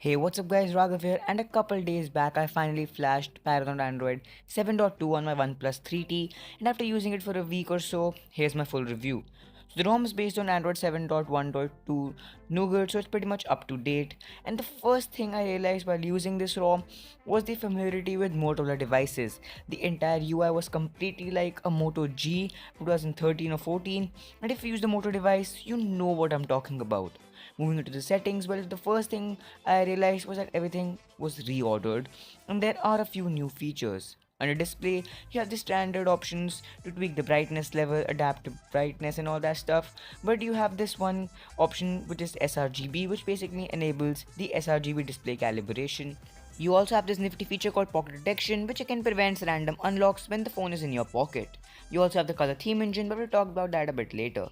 Hey, what's up guys, Raghav here, and a couple days back I finally flashed Paragon Android 7.2 on my OnePlus 3T, and after using it for a week or so, here's my full review. So the ROM is based on Android 7.1.2 Nougat, so it's pretty much up to date, and the first thing I realized while using this ROM was the familiarity with Motorola devices. The entire UI was completely like a Moto G 2013 or 14, and if you use the Moto device, you know what I'm talking about. Moving into the settings, well, the first thing I realized was that everything was reordered and there are a few new features. Under display, you have the standard options to tweak the brightness level, adapt to brightness and all that stuff, but you have this one option which is sRGB, which basically enables the sRGB display calibration. You also have this nifty feature called pocket detection, which again prevents random unlocks when the phone is in your pocket. You also have the color theme engine, but we'll talk about that a bit later.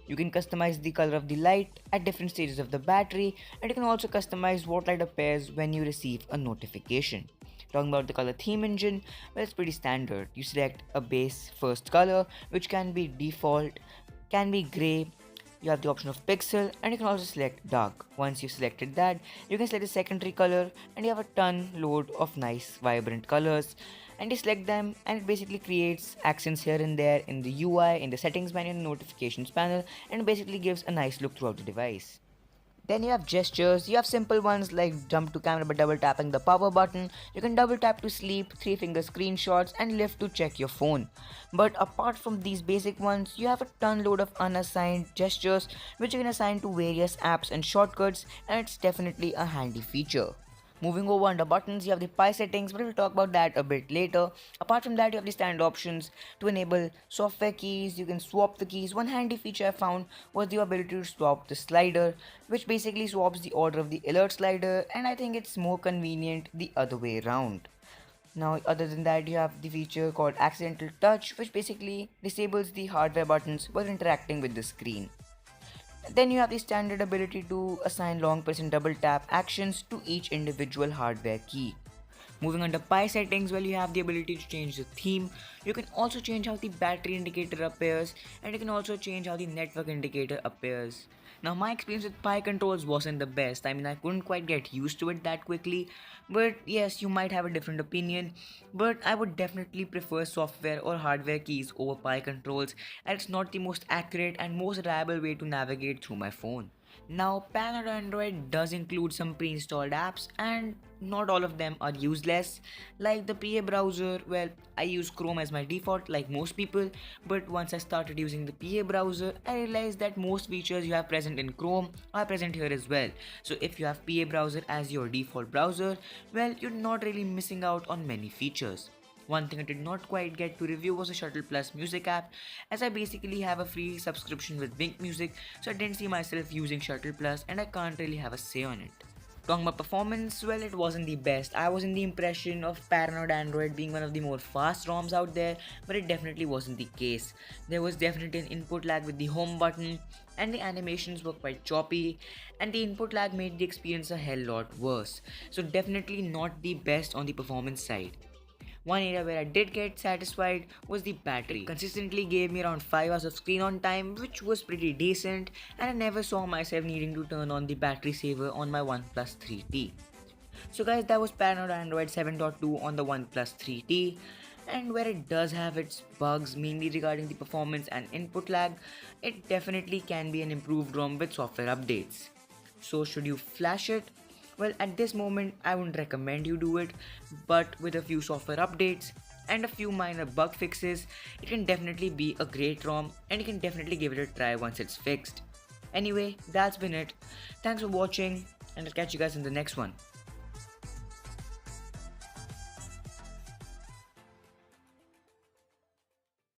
You can customize the color of the light at different stages of the battery, and you can also customize what light appears when you receive a notification. Talking about the color theme engine, well, it's pretty standard. You select a base first color, which can be default, can be grey. You have the option of pixel, and you can also select dark. Once you've selected that, you can select a secondary color, and you have a ton load of nice vibrant colors, and you select them, and it basically creates accents here and there in the UI, in the settings menu, and notifications panel, and basically gives a nice look throughout the device. Then you have gestures. You have simple ones like jump to camera by double tapping the power button. You can double tap to sleep, three finger screenshots, and lift to check your phone. But apart from these basic ones, you have a ton load of unassigned gestures which you can assign to various apps and shortcuts, and it's definitely a handy feature. Moving over under buttons, you have the pie settings, but we'll talk about that a bit later. Apart from that, you have the standard options to enable software keys. You can swap the keys. One handy feature I found was the ability to swap the slider, which basically swaps the order of the alert slider, and I think it's more convenient the other way around. Now, other than that, you have the feature called accidental touch, which basically disables the hardware buttons while interacting with the screen. Then you have the standard ability to assign long press and double tap actions to each individual hardware key. Moving under Pi settings, well, you have the ability to change the theme. You can also change how the battery indicator appears, and you can also change how the network indicator appears. Now, my experience with Pi controls wasn't the best. I mean, I couldn't quite get used to it that quickly. But yes, you might have a different opinion. But I would definitely prefer software or hardware keys over Pi controls, and it's not the most accurate and most reliable way to navigate through my phone. Now, Pan Android does include some pre-installed apps, and not all of them are useless. Like the PA browser, well, I use Chrome as my default like most people, but once I started using the PA browser, I realized that most features you have present in Chrome are present here as well. So if you have PA browser as your default browser, well, you're not really missing out on many features. One thing I did not quite get to review was the Shuttle Plus music app, as I basically have a free subscription with Wink Music, so I didn't see myself using Shuttle Plus and I can't really have a say on it. Talking about performance, well, it wasn't the best. I was in the impression of Paranoid Android being one of the more fast ROMs out there, but it definitely wasn't the case. There was definitely an input lag with the home button, and the animations were quite choppy, and the input lag made the experience a hell lot worse. So definitely not the best on the performance side. One area where I did get satisfied was the battery. It consistently gave me around 5 hours of screen on time, which was pretty decent, and I never saw myself needing to turn on the battery saver on my OnePlus 3T. So guys, that was Paranoid Android 7.2 on the OnePlus 3T, and where it does have its bugs mainly regarding the performance and input lag, it definitely can be an improved ROM with software updates. So should you flash it? Well, at this moment, I wouldn't recommend you do it, but with a few software updates and a few minor bug fixes, it can definitely be a great ROM, and you can definitely give it a try once it's fixed. Anyway, that's been it. Thanks for watching, and I'll catch you guys in the next one.